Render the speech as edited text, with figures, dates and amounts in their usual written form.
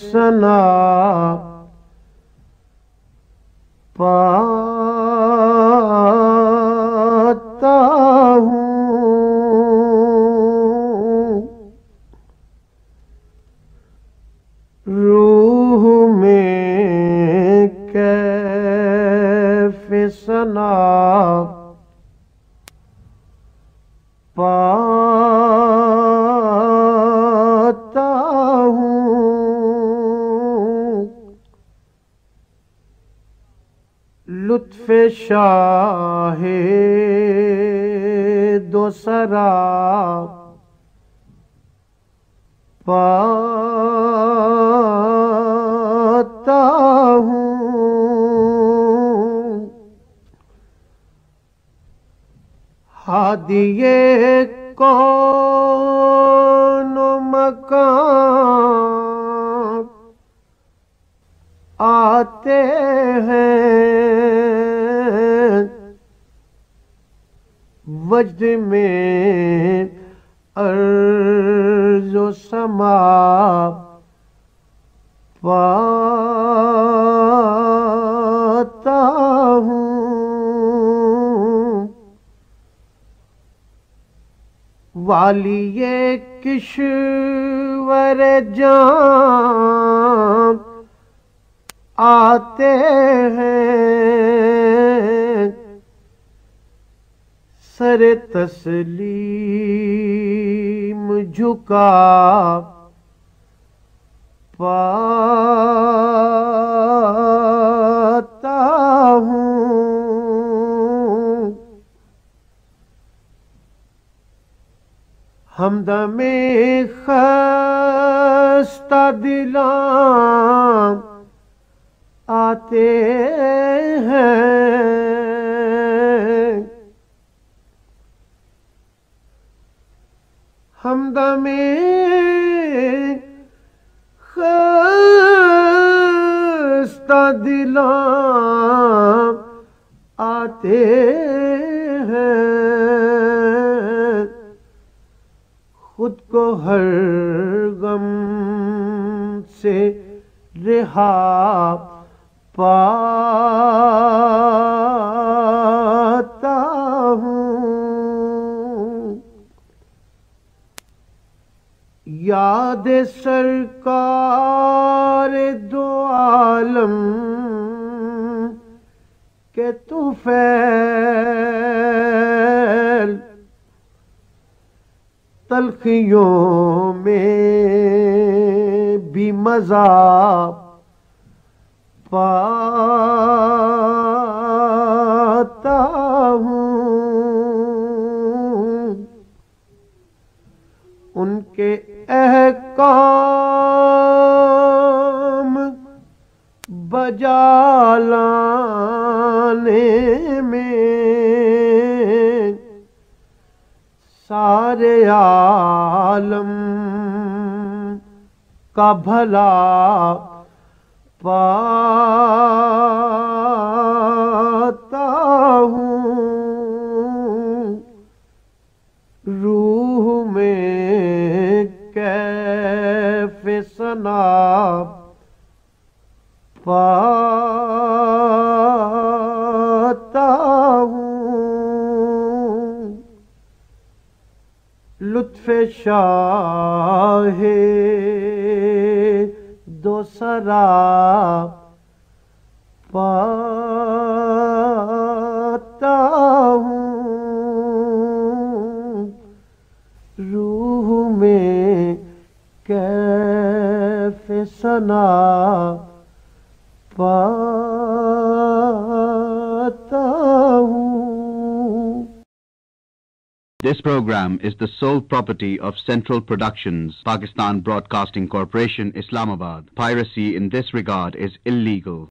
سنا پاتا ہوں، روح میں کیف سنا پاتا ہوں، لطف شاہ دو سرا پاتا ہوں، ہادی کون و مکان آتے ہیں، وجد میں ارض و سما پاتا ہوں، والی کشور جام آتے ہیں، سر تسلیم جھکا پاتا ہوں، ہمدم خستہ دلاں آتے ہیں، ہمدم خستہ دلاں آتے ہیں، خود کو ہر غم سے رہا پاتا ہوں، یاد سرکار دو عالم کے طفیل، تلخیوں میں بھی مزہ پاتا ہوں، ان کے احکام بجا لانے میں سارے عالم کا بھلا پاتا ہوں، روح میں کیف سنا پاتا ہوں، لطف شاہ دو سرا پاتا ہوں، روح میں کیف سنا پاتا ہوں۔ This program is the sole property of Central Productions, Pakistan Broadcasting Corporation, Islamabad. Piracy in this regard is illegal.